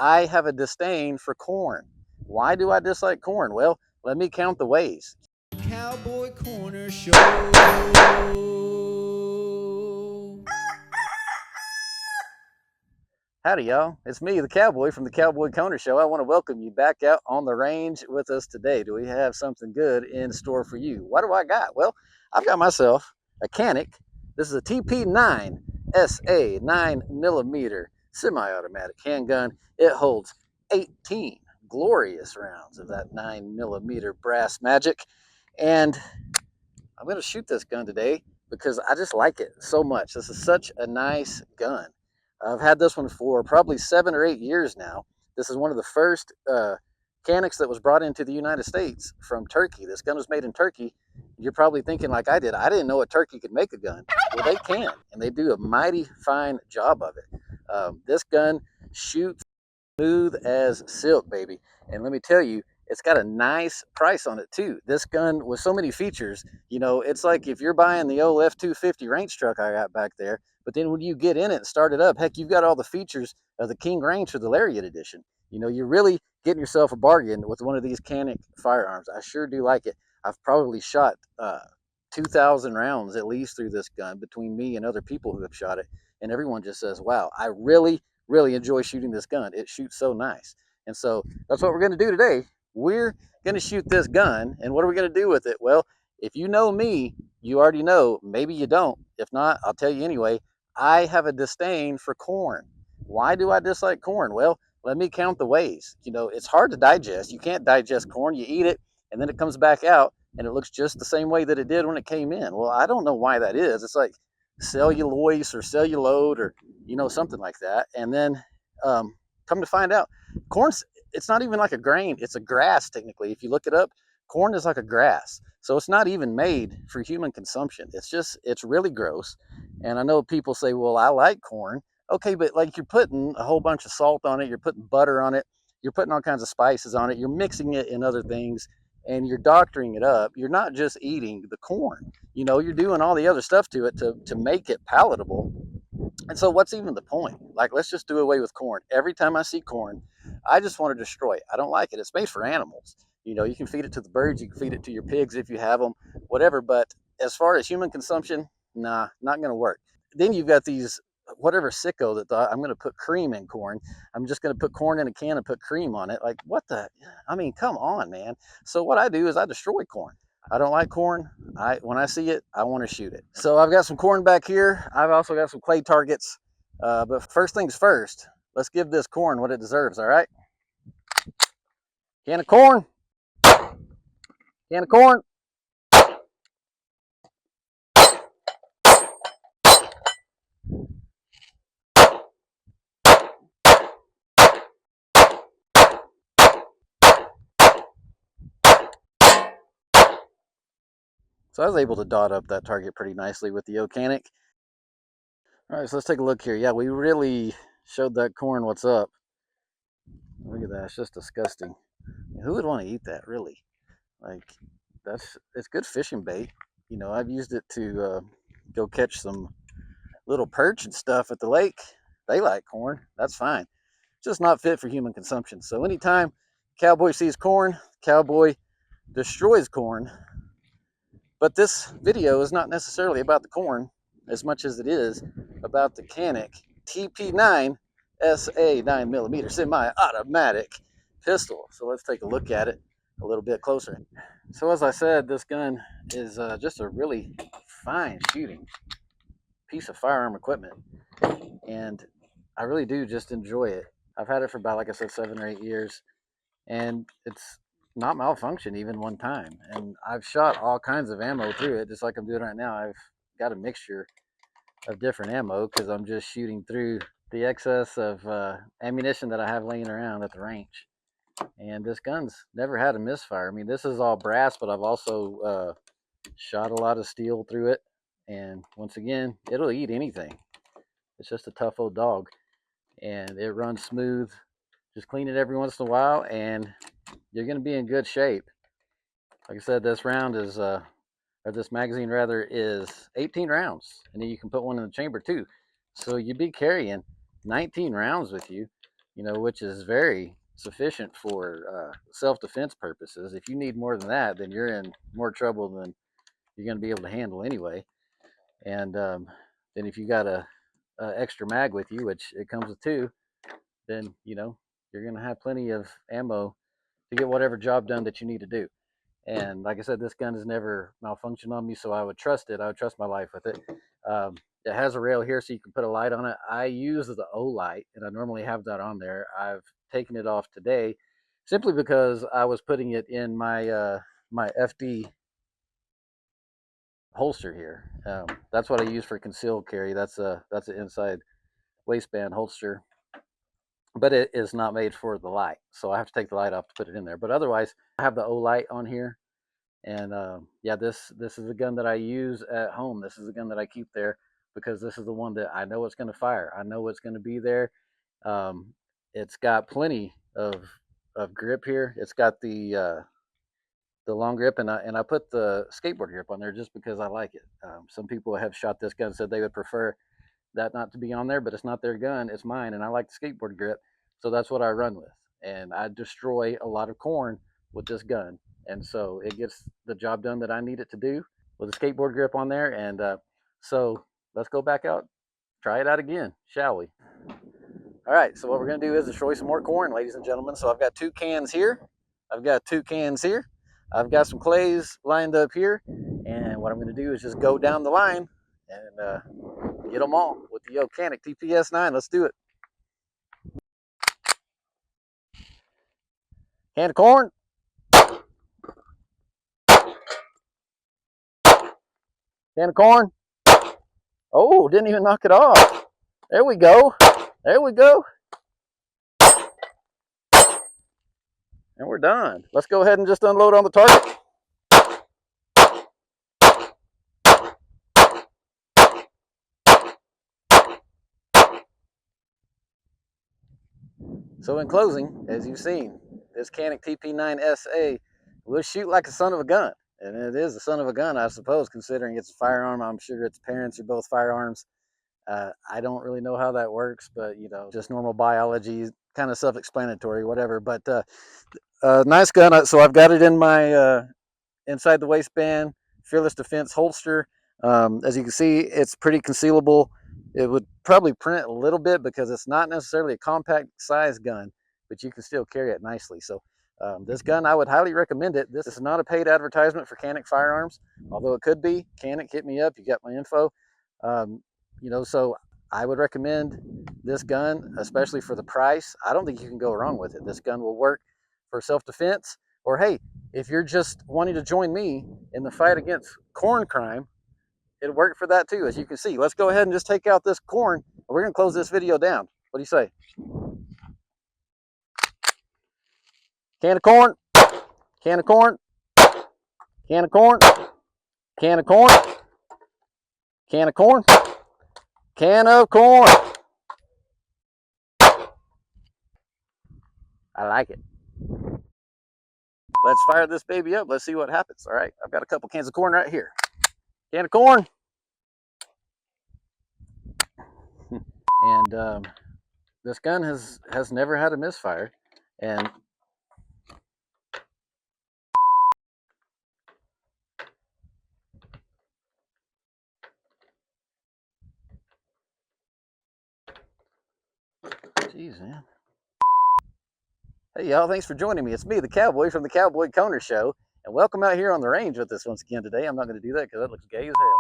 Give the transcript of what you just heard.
I have a disdain for corn. Why do I dislike corn? Well, let me count the ways. Cowboy Corner Show. Howdy, y'all. It's me, the Cowboy from the Cowboy Corner Show. I want to welcome you back out on the range with us today. Do we have something good in store for you? What do I got? Well, I've got myself a Canik. This is a TP9 SA 9mm semi-automatic handgun. It holds 18 glorious rounds of that 9mm brass magic. And I'm going to shoot this gun today because I just like it so much. This is such a nice gun. I've had this one for probably 7 or 8 years now. This is one of the first Caniks that was brought into the United States from Turkey. This gun was made in Turkey. You're probably thinking like I did. I didn't know a Turkey could make a gun. Well, they can, and they do a mighty fine job of it. This gun shoots smooth as silk, baby. And let me tell you, it's got a nice price on it too. This gun with so many features, you know, it's like if you're buying the old F-250 range truck I got back there, but then when you get in it and start it up, heck, you've got all the features of the King Ranch or the Lariat edition. You know, you're really getting yourself a bargain with one of these Canik firearms. I sure do like it. I've probably shot 2,000 rounds at least through this gun between me and other people who have shot it. And everyone just says, wow, I really enjoy shooting this gun. It shoots so nice. And so that's what we're going to do today. We're going to shoot this gun. And what are we going to do with it? Well, if you know me, you already know. Maybe you don't. If not, I'll tell you anyway. I have a disdain for corn. Why do I dislike corn? Well, let me count the ways. You know, it's hard to digest. You can't digest corn. You eat it, and then it comes back out, and it looks just the same way that it did when it came in. Well, I don't know why that is. It's like cellulose or cellulose or, you know, something like that. And then come to find out, corn's, it's not even like a grain. It's a grass, technically. If you look it up, corn is like a grass. So it's not even made for human consumption. It's really gross. And I know people say, well, I like corn. Okay, but like you're putting a whole bunch of salt on it, you're putting butter on it, you're putting all kinds of spices on it, you're mixing it in other things, and you're doctoring it up. You're not just eating the corn. You know, you're doing all the other stuff to it to make it palatable. And so what's even the point? Like, let's just do away with corn. Every time I see corn, I just want to destroy it. I don't like it. It's made for animals. You know, you can feed it to the birds, you can feed it to your pigs if you have them, whatever. But as far as human consumption, nah, not going to work. Then you've got these, whatever sicko that thought, I'm going to put cream in corn. I'm just going to put corn in a can and put cream on it. Like, what the? I mean, come on, man. So what I do is I destroy corn. I don't like corn. When I see it, I want to shoot it. So I've got some corn back here. I've also got some clay targets. But first things first, let's give this corn what it deserves, all right? Can of corn. Can of corn. So I was able to dot up that target pretty nicely with the Canik. All right, so let's take a look here. Yeah, we really showed that corn what's up. Look at that, it's just disgusting. Who would want to eat that, really? Like, it's good fishing bait. You know, I've used it to go catch some little perch and stuff at the lake. They like corn. That's fine. It's just not fit for human consumption. So anytime cowboy sees corn, cowboy destroys corn. But this video is not necessarily about the corn as much as it is about the Canik TP9 SA 9mm semi-automatic pistol. So let's take a look at it a little bit closer. So as I said, this gun is just a really fine shooting piece of firearm equipment, and I really do just enjoy it. I've had it for about, like I said, 7 or 8 years, and it's not malfunctioned even one time. And I've shot all kinds of ammo through it, just like I'm doing right now. I've got a mixture of different ammo because I'm just shooting through the excess of ammunition that I have laying around at the range. And this gun's never had a misfire. I mean, this is all brass, but I've also shot a lot of steel through it. And once again, it'll eat anything. It's just a tough old dog. And it runs smooth. Just clean it every once in a while, and you're going to be in good shape. Like I said, this round is, or this magazine rather, is 18 rounds. And then you can put one in the chamber too. So you'd be carrying 19 rounds with you. you know, which is very sufficient for self-defense purposes. If you need more than that, then you're in more trouble than you're going to be able to handle anyway. And then if you got a extra mag with you, which it comes with two, then you know you're going to have plenty of ammo to get whatever job done that you need to do. And like I said, this gun has never malfunctioned on me, so I would trust it. I would trust my life with it. It has a rail here so you can put a light on it. I use the O light, and I normally have that on there. I've taken it off today simply because I was putting it in my FD holster here. That's what I use for concealed carry. That's an inside waistband holster, but it is not made for the light, so I have to take the light off to put it in there. But otherwise, I have the O light on here. And yeah, this is a gun that I use at home. This is a gun that I keep there because this is the one that I know it's going to fire. I know it's going to be there. It's got plenty of grip here. It's got the long grip, and I put the skateboard grip on there just because I like it. Some people have shot this gun and said they would prefer that not to be on there, but it's not their gun, it's mine, and I like the skateboard grip, so that's what I run with. And I destroy a lot of corn with this gun, and so it gets the job done that I need it to do with a skateboard grip on there. And so let's go back out, try it out again, shall we? All right, so what we're going to do is destroy some more corn, ladies and gentlemen. So I've got 2 cans here. I've got 2 cans here. I've got some clays lined up here. And what I'm going to do is just go down the line and get them all with the Canik TP9. Let's do it. Can of corn. Can of corn. Oh, didn't even knock it off. There we go. There we go. And we're done. Let's go ahead and just unload on the target. So in closing, as you've seen, this Canik TP9 SA will shoot like a son of a gun. And it is a son of a gun, I suppose, considering it's a firearm. I'm sure its parents are both firearms. I don't really know how that works, but, you know, just normal biology, kind of self-explanatory, whatever. But nice gun. So I've got it in my inside the waistband, fearless defense holster. As you can see, it's pretty concealable. It would probably print a little bit because it's not necessarily a compact size gun, but you can still carry it nicely. So this gun, I would highly recommend it. This is not a paid advertisement for Canik Firearms, although it could be. Canik, hit me up. You got my info. You know, so I would recommend this gun, especially for the price. I don't think you can go wrong with it. This gun will work for self-defense, or hey, if you're just wanting to join me in the fight against corn crime, it'll work for that too, as you can see. Let's go ahead and just take out this corn, and we're going to close this video down. What do you say? Can of corn, can of corn, can of corn, can of corn, can of corn, can of corn. I like it. Let's fire this baby up. Let's see what happens. All right, I've got a couple cans of corn right here. Can of corn. And this gun has never had a misfire. And jeez, man. Hey, y'all, thanks for joining me. It's me, the Cowboy from the Cowboy Corner Show, and welcome out here on the range with us once again today. I'm not going to do that because that looks gay as hell.